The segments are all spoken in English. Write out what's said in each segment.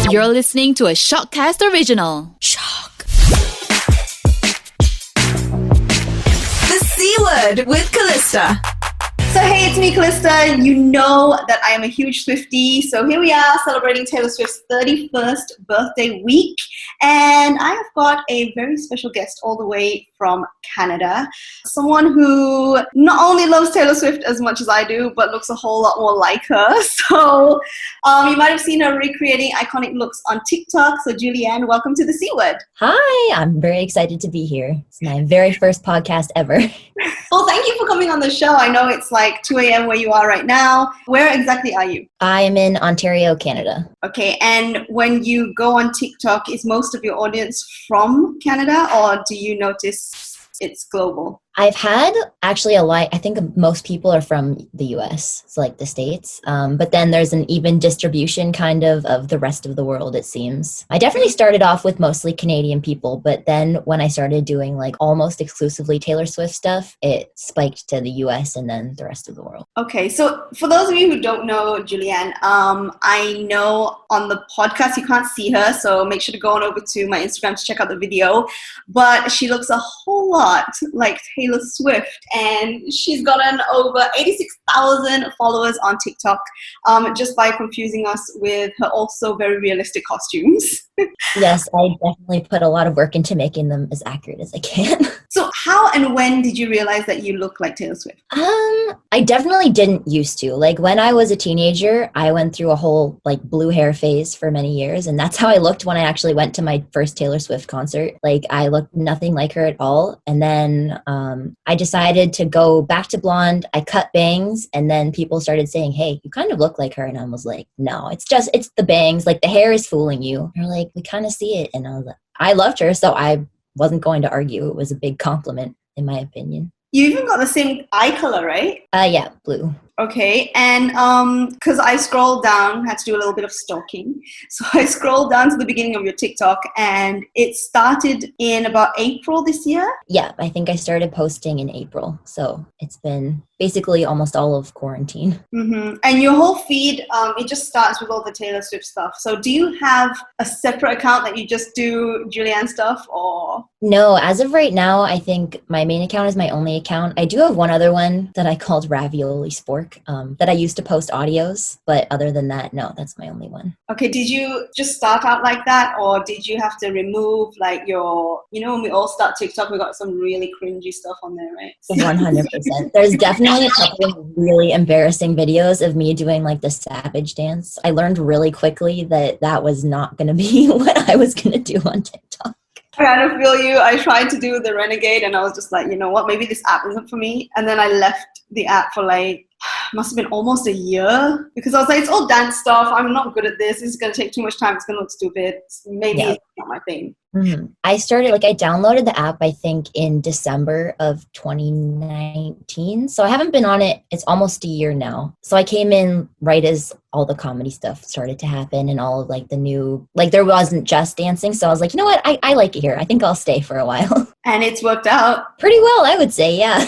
You're listening to a Shockcast original. Shock. The C Word with Callista. So hey, it's me, Callista. You know that I am a huge Swiftie. So here we are celebrating Taylor Swift's 31st birthday week. And I have got a very special guest all the way from Canada. Someone who not only loves Taylor Swift as much as I do, but looks a whole lot more like her. So you might have seen her recreating iconic looks on TikTok. So Julianne, welcome to the C Word. Hi, I'm very excited to be here. It's my very first podcast ever. Well, thank you for coming on the show. I know it's like 2 a.m. where you are right now. Where exactly are you? I'm in Ontario, Canada. Okay, and when you go on TikTok, is most of your audience from Canada, or do you notice it's global? I've had actually I think most people are from the US, so like the States. But then there's an even distribution kind of the rest of the world, it seems. I definitely started off with mostly Canadian people, but then when I started doing like almost exclusively Taylor Swift stuff, it spiked to the US and then the rest of the world. Okay, so for those of you who don't know Julianne, I know on the podcast you can't see her, so make sure to go on over to my Instagram to check out the video. But she looks a whole lot like Taylor Swift, and she's gotten over 86,000 followers on TikTok just by confusing us with her also very realistic costumes. Yes, I definitely put a lot of work into making them as accurate as I can. So how and when did you realize that you look like Taylor Swift? I definitely didn't used to. Like when I was a teenager, I went through a whole like blue hair phase for many years, and that's how I looked when I actually went to my first Taylor Swift concert. Like I looked nothing like her at all. And then I decided to go back to blonde. I cut bangs, and then people started saying, "Hey, you kind of look like her." And I was like, "No, it's the bangs. Like the hair is fooling you." They're like, "We kind of see it." And I was like, I loved her, so I wasn't going to argue. It was a big compliment, in my opinion. You even got the same eye color, right? Yeah, blue. Okay, and because I scrolled down, had to do a little bit of stalking. So I scrolled down to the beginning of your TikTok, and it started in about April this year. Yeah, I think I started posting in April. So it's been basically almost all of quarantine. Mm-hmm. And your whole feed, it just starts with all the Taylor Swift stuff. So do you have a separate account that you just do Julianne stuff, or? No, as of right now, I think my main account is my only account. I do have one other one that I called Ravioli Spork that I used to post audios. But other than that, no, that's my only one. Okay, did you just start out like that, or did you have to remove like your, when we all start TikTok, we got some really cringy stuff on there, right? 100%. There's definitely a couple of really embarrassing videos of me doing like the savage dance. I learned really quickly that was not going to be what I was going to do on TikTok. I kind of feel you. I tried to do the Renegade, and I was just like, you know what, maybe this app isn't for me. And then I left the app for like, must have been almost a year, because I was like, it's all dance stuff. I'm not good at this. This is going to take too much time. It's going to look stupid. Maybe It's not my thing. Mm-hmm. I downloaded the app, I think, in December of 2019. So I haven't been on it. It's almost a year now. So I came in right as all the comedy stuff started to happen, and all of like the new, like there wasn't just dancing. So I was like, you know what? I like it here. I think I'll stay for a while. And it's worked out. Pretty well, I would say, yeah.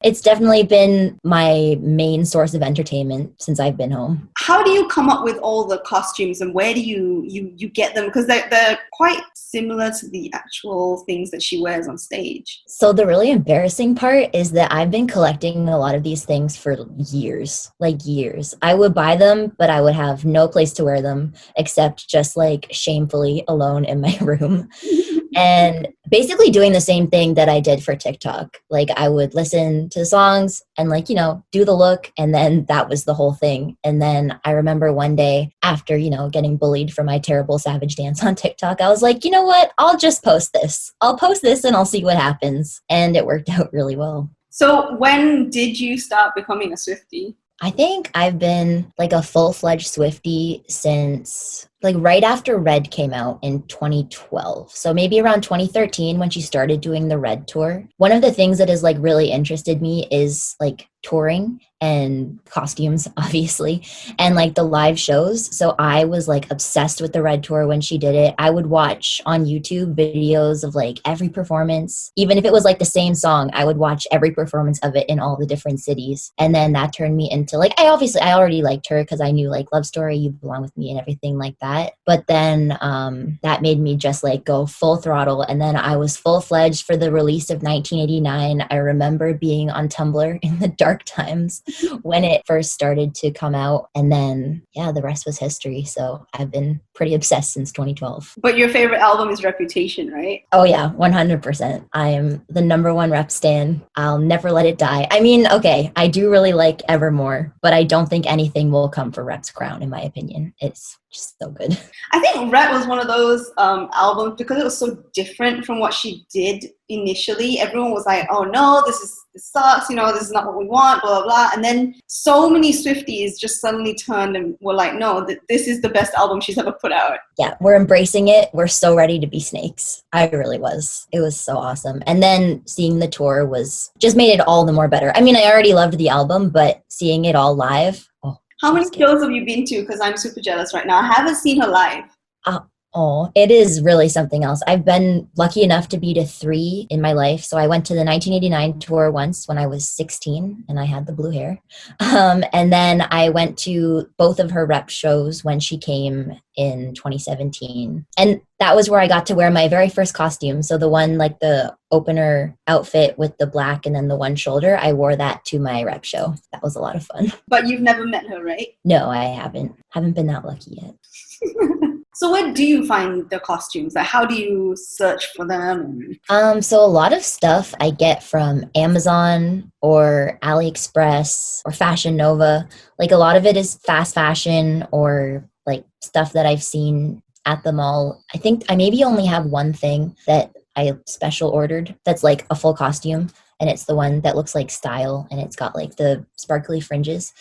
It's definitely been my main source of entertainment since I've been home. How do you come up with all the costumes, and where do you get them? Because they're quite similar to the actual things that she wears on stage. So the really embarrassing part is that I've been collecting a lot of these things for years. I would buy them, but I would have no place to wear them except just like shamefully alone in my room. And basically doing the same thing that I did for TikTok. Like I would listen to the songs and like, do the look. And then that was the whole thing. And then I remember one day after, getting bullied for my terrible savage dance on TikTok, I was like, you know what? I'll just post this. I'll post this and I'll see what happens. And it worked out really well. So when did you start becoming a Swiftie? I think I've been like a full-fledged Swiftie since like right after Red came out in 2012. So maybe around 2013 when she started doing the Red tour. One of the things that has like really interested me is like touring and costumes, obviously, and like the live shows. So I was like obsessed with the Red tour when she did it. I would watch on YouTube videos of like every performance. Even if it was like the same song, I would watch every performance of it in all the different cities. And then that turned me into like, I already liked her because I knew like Love Story, You Belong With Me and everything like that. that. But then that made me just like go full throttle. And then I was full-fledged for the release of 1989. I remember being on Tumblr in the dark times when it first started to come out. And then, yeah, the rest was history. So I've been pretty obsessed since 2012. But your favorite album is Reputation, right? Oh yeah, 100%. I am the number one rep stan. I'll never let it die. I mean, okay, I do really like Evermore, but I don't think anything will come for Rep's crown, in my opinion. It's just so good. I think Rep was one of those albums because it was so different from what she did initially. Everyone was like, oh no, this sucks, this is not what we want, blah, blah, blah. And then so many Swifties just suddenly turned and were like, no, this is the best album she's ever put out. Yeah, we're embracing it. We're so ready to be snakes. I really was. It was so awesome. And then seeing the tour just made it all the more better. I mean, I already loved the album, but seeing it all live, how many shows have you been to? Because I'm super jealous right now. I haven't seen her live. Oh, it is really something else. I've been lucky enough to be to 3 in my life. So I went to the 1989 tour once when I was 16 and I had the blue hair. And then I went to both of her rep shows when she came in 2017. And that was where I got to wear my very first costume. So the one, like the opener outfit with the black and then the one shoulder, I wore that to my rep show. That was a lot of fun. But you've never met her, right? No, I haven't. Haven't been that lucky yet. So where do you find the costumes? Like, how do you search for them? So a lot of stuff I get from Amazon or AliExpress or Fashion Nova. Like a lot of it is fast fashion or like stuff that I've seen at the mall. I think I maybe only have one thing that I special ordered that's like a full costume, and it's the one that looks like Style and it's got like the sparkly fringes.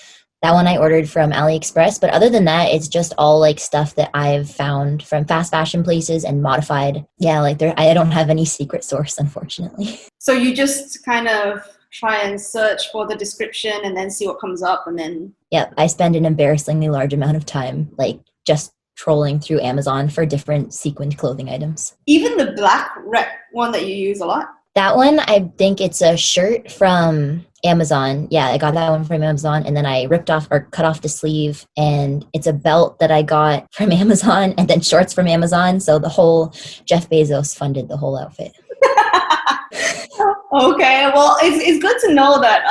That one I ordered from AliExpress, but other than that, it's just all like stuff that I've found from fast fashion places and modified. Yeah, like I don't have any secret source, unfortunately. So you just kind of try and search for the description and then see what comes up and then... Yep, I spend an embarrassingly large amount of time like just trolling through Amazon for different sequined clothing items. Even the black rep one that you use a lot? That one, I think it's a shirt from Amazon. Yeah, I got that one from Amazon, and then I ripped off or cut off the sleeve, and it's a belt that I got from Amazon and then shorts from Amazon. So the whole Jeff Bezos funded the whole outfit. Okay, well, it's good to know that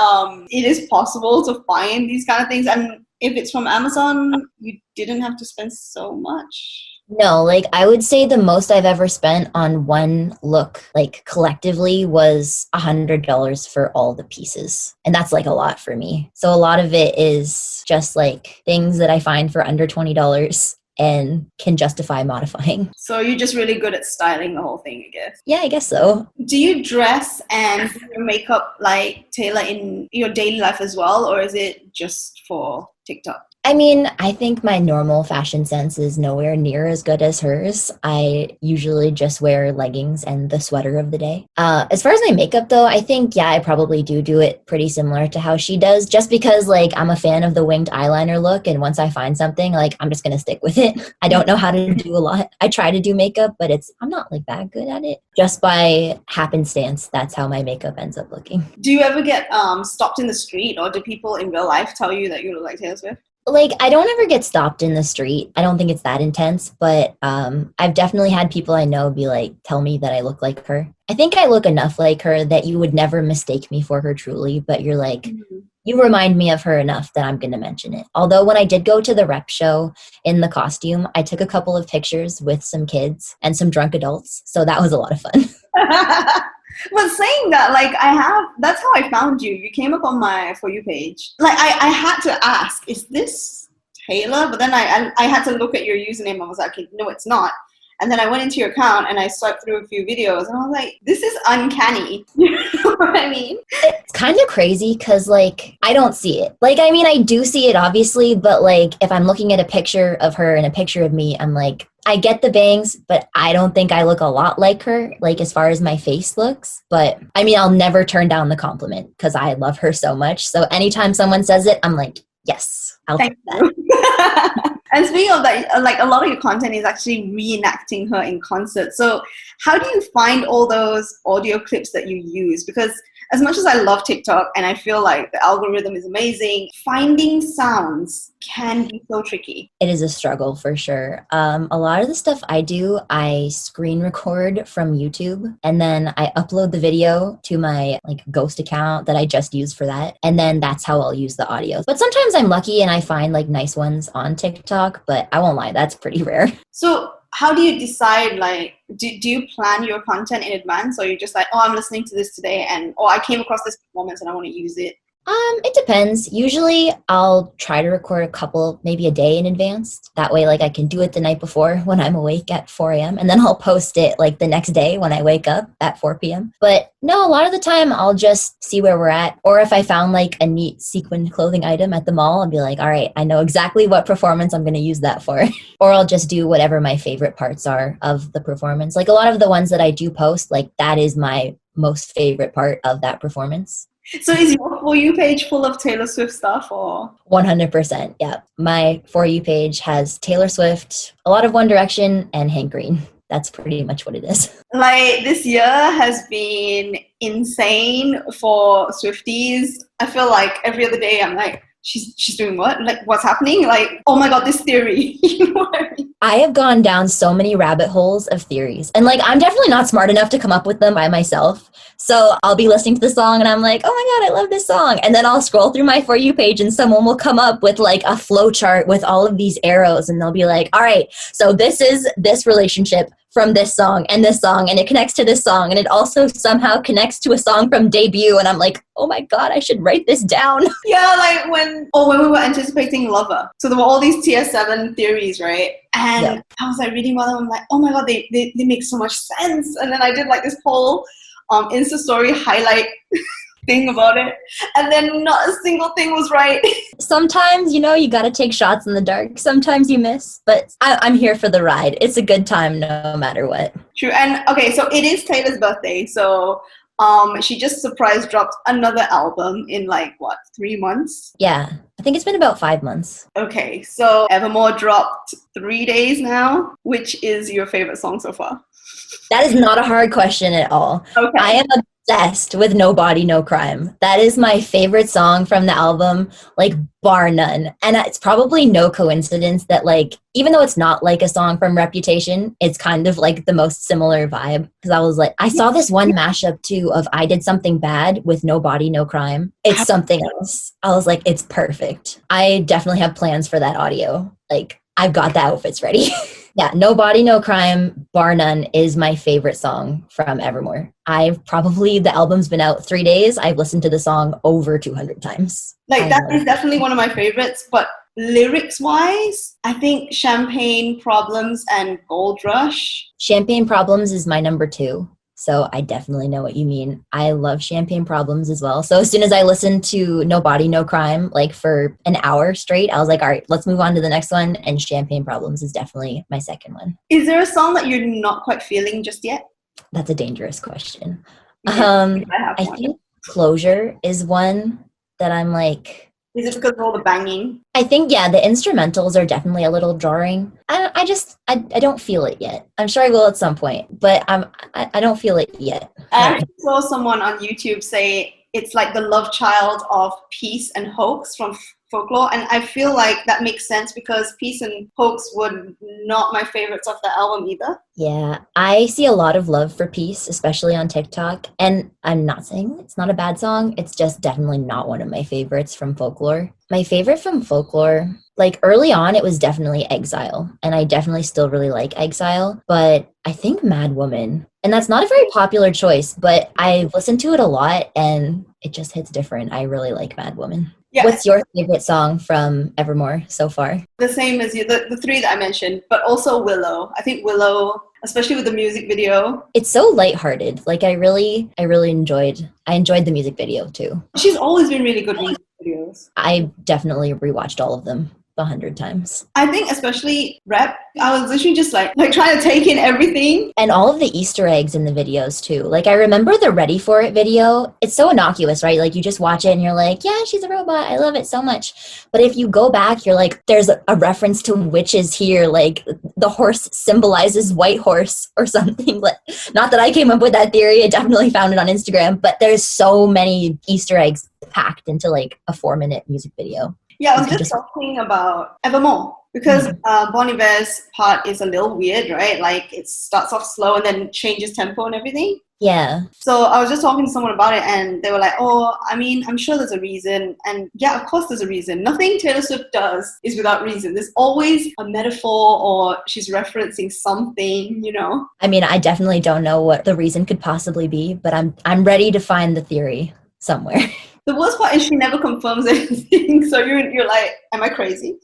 it is possible to find these kind of things. And if it's from Amazon, you didn't have to spend so much. No, like I would say the most I've ever spent on one look, like collectively, was $100 for all the pieces. And that's like a lot for me. So a lot of it is just like things that I find for under $20 and can justify modifying. So you're just really good at styling the whole thing, I guess. Yeah, I guess so. Do you dress and do your makeup like Taylor in your daily life as well, or is it just for TikTok? I mean, I think my normal fashion sense is nowhere near as good as hers. I usually just wear leggings and the sweater of the day. As far as my makeup, though, I think, yeah, I probably do it pretty similar to how she does, just because, like, I'm a fan of the winged eyeliner look, and once I find something, like, I'm just going to stick with it. I don't know how to do a lot. I try to do makeup, but I'm not, like, that good at it. Just by happenstance, that's how my makeup ends up looking. Do you ever get stopped in the street, or do people in real life tell you that you look like Taylor Swift? Like, I don't ever get stopped in the street. I don't think it's that intense, but I've definitely had people I know be like, tell me that I look like her. I think I look enough like her that you would never mistake me for her truly, but you're like, you remind me of her enough that I'm going to mention it. Although when I did go to the rep show in the costume, I took a couple of pictures with some kids and some drunk adults. So that was a lot of fun. But saying that, like, that's how I found you. You came up on my For You page. Like, I had to ask, is this Taylor? But then I had to look at your username. I was like, okay, no, it's not. And then I went into your account and I swiped through a few videos and I was like, this is uncanny. You know what I mean? It's kind of crazy because, like, I don't see it. Like, I mean, I do see it, obviously, but, like, if I'm looking at a picture of her and a picture of me, I'm like, I get the bangs, but I don't think I look a lot like her, like, as far as my face looks. But, I mean, I'll never turn down the compliment because I love her so much. So anytime someone says it, I'm like, yes, I'll take that. And speaking of that, like, a lot of your content is actually reenacting her in concert. So how do you find all those audio clips that you use? Because as much as I love TikTok and I feel like the algorithm is amazing, finding sounds can be so tricky. It is a struggle for sure. A lot of the stuff I do, I screen record from YouTube and then I upload the video to my like ghost account that I just use for that. And then that's how I'll use the audio. But sometimes I'm lucky and I find like nice ones on TikTok, but I won't lie, that's pretty rare. So how do you decide, like, do you plan your content in advance, or you're just like, oh, I'm listening to this today and, oh, I came across this performance and I want to use it? It depends. Usually I'll try to record a couple, maybe a day in advance. That way, like I can do it the night before when I'm awake at 4 a.m. and then I'll post it like the next day when I wake up at 4 p.m. But no, a lot of the time I'll just see where we're at. Or if I found like a neat sequin clothing item at the mall, I'll be like, all right, I know exactly what performance I'm going to use that for. Or I'll just do whatever my favorite parts are of the performance. Like a lot of the ones that I do post, like that is my most favorite part of that performance. So is your For You page full of Taylor Swift stuff, or? 100%, yeah. My For You page has Taylor Swift, a lot of One Direction, and Hank Green. That's pretty much what it is. Like, this year has been insane for Swifties. I feel like every other day I'm like, she's doing what? Like, what's happening? Like, oh my God, this theory. You know what I mean? I have gone down so many rabbit holes of theories. And like, I'm definitely not smart enough to come up with them by myself. So I'll be listening to the song and I'm like, oh my God, I love this song. And then I'll scroll through my For You page and someone will come up with like a flow chart with all of these arrows. And they'll be like, all right, so this is this relationship from this song, and it connects to this song, and it also somehow connects to a song from Debut, and I'm like, oh my God, I should write this down. Yeah, like when we were anticipating Lover. So there were all these tier 7 theories, right? And yeah. I was like reading one of them, I'm like, oh my God, they make so much sense. And then I did like this whole Insta story highlight thing about it, and then not a single thing was right. Sometimes, you know, you got to take shots in the dark. Sometimes you miss, but I'm here for the ride. It's a good time no matter what. True. And okay, so it is Taylor's birthday, so she just surprise dropped another album in like what, 3 months? Yeah, I think it's been about 5 months. Okay, so Evermore dropped 3 days now. Which is your favorite song so far? That is not a hard question at all. Okay. I am obsessed with No Body, No Crime. That is my favorite song from the album, like bar none. And it's probably no coincidence that like, even though it's not like a song from Reputation, it's kind of like the most similar vibe. Because I was like, I saw this one mashup too of I Did Something Bad with No Body, No Crime. It's something else. I was like, it's perfect. I definitely have plans for that audio. Like, I've got the outfits ready. Yeah, No Body, No Crime, bar none, is my favorite song from Evermore. The album's been out 3 days. I've listened to the song over 200 times. Like, that is definitely one of my favorites, but lyrics-wise, I think Champagne Problems and Gold Rush. Champagne Problems is my number 2. So I definitely know what you mean. I love Champagne Problems as well. So as soon as I listened to No Body, No Crime, like for an hour straight, I was like, all right, let's move on to the next one. And Champagne Problems is definitely my second one. Is there a song that you're not quite feeling just yet? That's a dangerous question. Yeah, I think Closure is one that I'm like... Is it because of all the banging? I think, yeah, the instrumentals are definitely a little jarring. I don't feel it yet. I'm sure I will at some point, but I don't feel it yet. I saw someone on YouTube say it's like the love child of Peace and Hoax from Folklore, and I feel like that makes sense because Peace and Hoax were not my favorites of the album either. Yeah, I see a lot of love for Peace, especially on TikTok, and I'm not saying it's not a bad song, it's just definitely not one of my favorites from Folklore. My favorite from Folklore, like early on, it was definitely Exile, and I definitely still really like Exile, but I think Mad Woman, and that's not a very popular choice, but I've listened to it a lot, and it just hits different. I really like Mad Woman. Yeah. What's your favorite song from Evermore so far? The same as you, the 3 that I mentioned, but also Willow. I think Willow, especially with the music video. It's so lighthearted. Like I enjoyed the music video too. She's always been really good with music videos. I definitely rewatched all of them. 100 times. I think especially rap, I was literally just like trying to take in everything. And all of the Easter eggs in the videos too. Like I remember the Ready For It video. It's so innocuous, right? Like you just watch it and you're like, yeah, she's a robot. I love it so much. But if you go back, you're like, there's a reference to witches here. Like the horse symbolizes white horse or something. Like, not that I came up with that theory. I definitely found it on Instagram. But there's so many Easter eggs packed into like a 4-minute music video. Yeah, I was just talking about Evermore because Bon Iver's part is a little weird, right? Like it starts off slow and then changes tempo and everything. Yeah. So I was just talking to someone about it and they were like, oh, I mean, I'm sure there's a reason. And yeah, of course there's a reason. Nothing Taylor Swift does is without reason. There's always a metaphor or she's referencing something, you know? I mean, I definitely don't know what the reason could possibly be, but I'm ready to find the theory somewhere. The worst part is she never confirms anything. So you're like, am I crazy?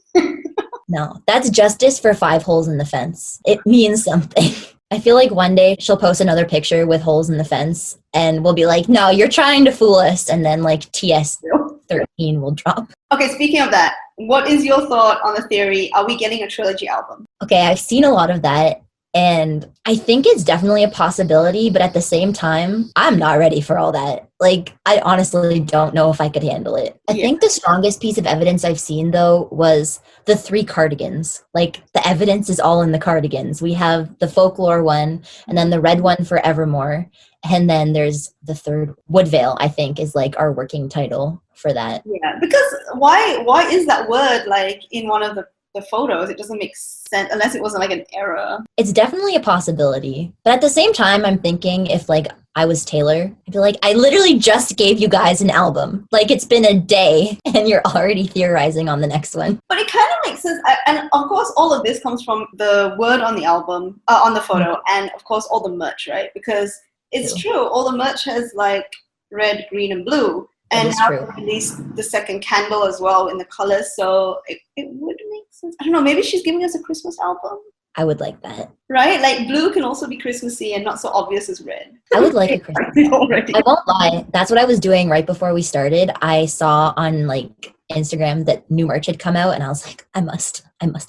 No, that's justice for 5 holes in the fence. It means something. I feel like one day she'll post another picture with holes in the fence and we'll be like, no, you're trying to fool us. And then like TS13 will drop. Okay, speaking of that, what is your thought on the theory? Are we getting a trilogy album? Okay, I've seen a lot of that. And I think it's definitely a possibility, but at the same time, I'm not ready for all that. Like, I honestly don't know if I could handle it. I think the strongest piece of evidence I've seen, though, was the 3 cardigans. Like, the evidence is all in the cardigans. We have the folklore one, and then the red one for Evermore, and then there's the third, Woodvale, I think, is like our working title for that. Yeah, because why is that word like in one of the photos? It doesn't make sense unless it wasn't like an error. It's definitely a possibility. But at the same time, I'm thinking if like I was Taylor, I'd be like, I literally just gave you guys an album. Like it's been a day and you're already theorizing on the next one. But it kind of makes sense. And of course, all of this comes from the word on the album, on the photo, and of course, all the merch, right? Because it's true. All the merch has like red, green, and blue. And now they released the second candle as well in the colors, so it would make sense. I don't know, maybe she's giving us a Christmas album. I would like that. Right? Like blue can also be Christmassy and not so obvious as red. I would like a Christmas album. I won't lie. That's what I was doing right before we started. I saw on like Instagram that new merch had come out and I was like, I must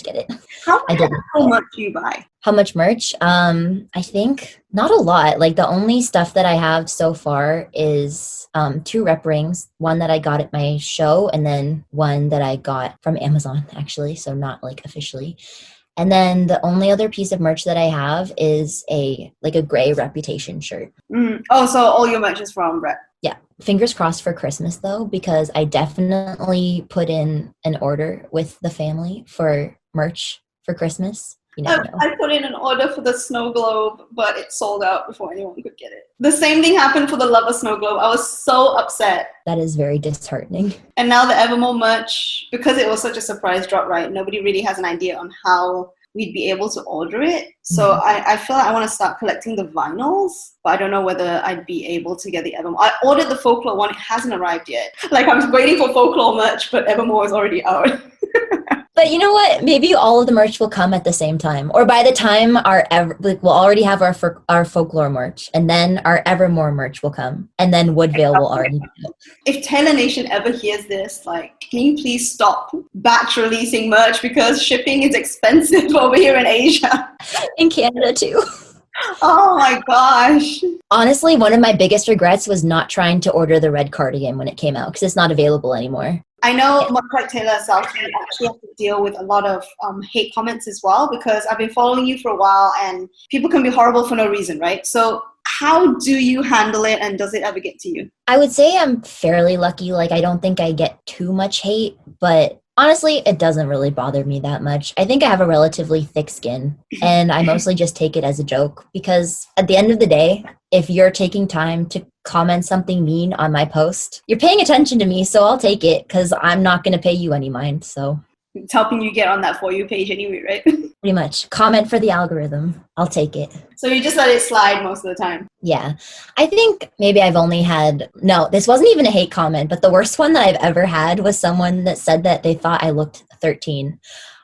get it. How much do you buy? How much merch? I think not a lot. Like the only stuff that I have so far is 2 rep rings, one that I got at my show and then one that I got from Amazon actually, so not like officially. And then the only other piece of merch that I have is a gray Reputation shirt. Oh, so all your merch is from Rep. Yeah. Fingers crossed for Christmas though, because I definitely put in an order with the family for merch for Christmas. You never know. I put in an order for the snow globe, but it sold out before anyone could get it. The same thing happened for the Lover snow globe. I was so upset. That is very disheartening. And now the Evermore merch, because it was such a surprise drop, right? Nobody really has an idea on how we'd be able to order it. So I feel like I want to start collecting the vinyls, but I don't know whether I'd be able to get the Evermore. I ordered the Folklore one. It hasn't arrived yet. Like I'm waiting for Folklore merch, but Evermore is already out. But you know what? Maybe all of the merch will come at the same time. Or by the time we'll already have our Folklore merch. And then our Evermore merch will come. And then Woodvale will already be out. If Taylor Nation ever hears this, like, can you please stop batch releasing merch because shipping is expensive over here in Asia. In Canada too. Oh my gosh. Honestly, one of my biggest regrets was not trying to order the red cardigan when it came out because it's not available anymore. I know, much like Taylor herself, you actually have to deal with a lot of hate comments as well because I've been following you for a while and people can be horrible for no reason, right? So how do you handle it and does it ever get to you? I would say I'm fairly lucky. Like, I don't think I get too much hate, but honestly, it doesn't really bother me that much. I think I have a relatively thick skin and I mostly just take it as a joke because at the end of the day, if you're taking time to comment something mean on my post, you're paying attention to me, so I'll take it because I'm not going to pay you any mind. So it's helping you get on that For You page anyway, right? Pretty much. Comment for the algorithm. I'll take it. So you just let it slide most of the time? Yeah. I think maybe I've only had, no, this wasn't even a hate comment, but the worst one that I've ever had was someone that said that they thought I looked 13.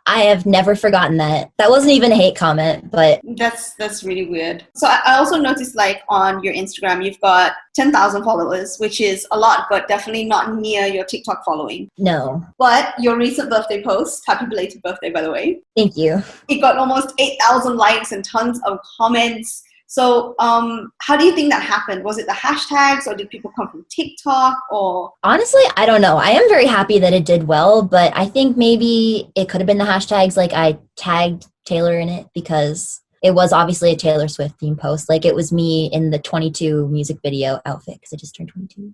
I have never forgotten that. That wasn't even a hate comment, but That's really weird. So I also noticed like on your Instagram, you've got 10,000 followers, which is a lot, but definitely not near your TikTok following. no. But your recent birthday post, happy belated birthday, by the way, Thank you. it got almost 8,000 likes and tons of comments. So how do you think that happened? Was it the hashtags or did people come from TikTok or? Honestly, I don't know. I am very happy that it did well, but I think maybe it could have been the hashtags. Like I tagged Taylor in it because it was obviously a Taylor Swift theme post. Like it was me in the 22 music video outfit because I just turned 22.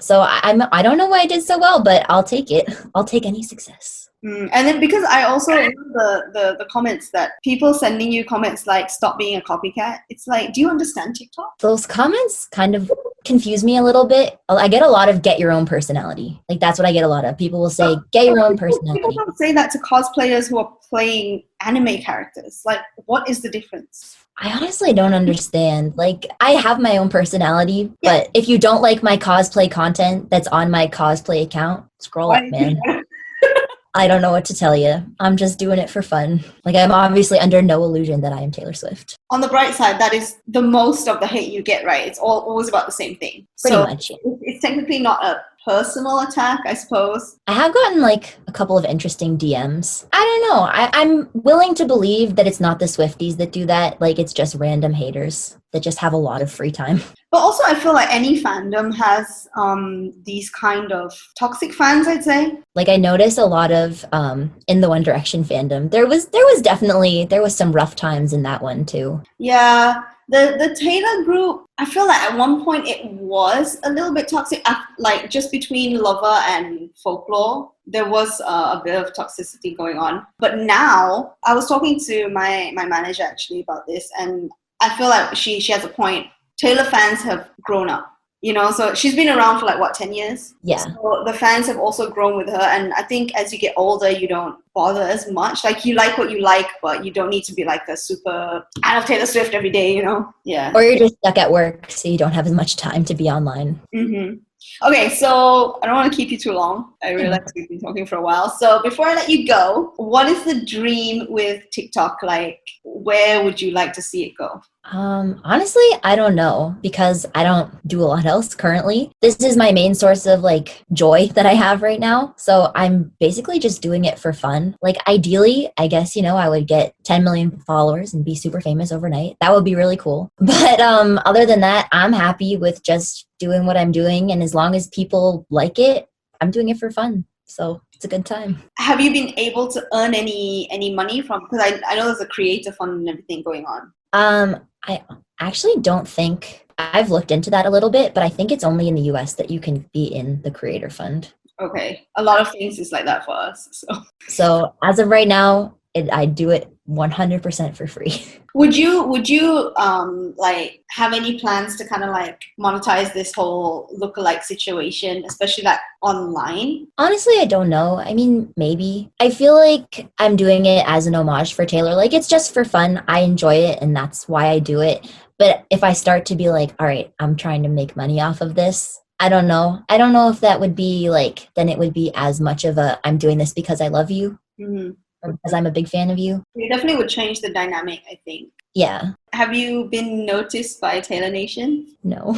So I don't know why I did so well, but I'll take it. I'll take any success. And then because I also remember the comments that people sending you comments like stop being a copycat. It's like, do you understand TikTok? Those comments kind of confuse me a little bit. I get a lot of get your own personality. Like that's what I get a lot of. People will say get your own personality. People don't say that to cosplayers who are playing anime characters. Like, what is the difference? I honestly don't understand. Like, I have my own personality, but if you don't like my cosplay content that's on my cosplay account, scroll up, man. I don't know what to tell you. I'm just doing it for fun. Like, I'm obviously under no illusion that I am Taylor Swift. On the bright side, that is the most of the hate you get, right? It's always about the same thing. Pretty much. Yeah. It's technically not a personal attack, I suppose. I have gotten like a couple of interesting DMs. I don't know. I'm willing to believe that it's not the Swifties that do that. Like it's just random haters that just have a lot of free time. But also I feel like any fandom has these kind of toxic fans, I'd say. Like I noticed a lot of in the One Direction fandom. There was some rough times in that one too. Yeah. The Taylor group, I feel like at one point it was a little bit toxic, like just between Lover and Folklore. There was a bit of toxicity going on. But now, I was talking to my manager actually about this, and I feel like she has a point. Taylor fans have grown up. You know, so she's been around for like, what, 10 years? Yeah. So the fans have also grown with her. And I think as you get older, you don't bother as much. Like, you like what you like, but you don't need to be like a super fan of Taylor Swift every day, you know? Yeah. Or you're just stuck at work, so you don't have as much time to be online. Mm-hmm. Okay, so I don't want to keep you too long. I realize we've been talking for a while. So before I let you go, what is the dream with TikTok? Like, where would you like to see it go? Honestly, I don't know because I don't do a lot else currently. This is my main source of like joy that I have right now. So I'm basically just doing it for fun. Like ideally, I guess, you know, I would get 10 million followers and be super famous overnight. That would be really cool. But other than that, I'm happy with just doing what I'm doing. And as long as people like it, I'm doing it for fun. So it's a good time. Have you been able to earn any money from, because I know there's a creator fund and everything going on. I actually don't think I've looked into that a little bit, but I think it's only in the US that you can be in the creator fund. Okay. A lot of things is like that for us. So as of right now, I do it 100% for free. Would you like have any plans to kind of like monetize this whole lookalike situation, especially like online? Honestly, I don't know. I mean, maybe. I feel like I'm doing it as an homage for Taylor. Like it's just for fun. I enjoy it and that's why I do it. But if I start to be like, all right, I'm trying to make money off of this, I don't know. I don't know if that would be like, then it would be as much of a, I'm doing this because I love you. Mm-hmm. Or because I'm a big fan of you. It definitely would change the dynamic, I think. Yeah. Have you been noticed by Taylor Nation? No.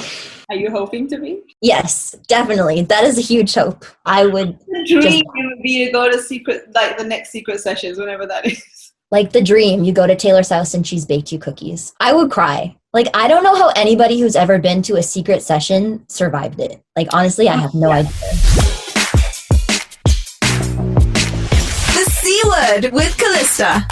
Are you hoping to be? Yes, definitely. That is a huge hope. I would. The dream would be to go to secret, like the next secret sessions, whenever that is. Like the dream, you go to Taylor's house and she's baked you cookies. I would cry. Like, I don't know how anybody who's ever been to a secret session survived it. Like, honestly, I have no idea. The C Word with Callista.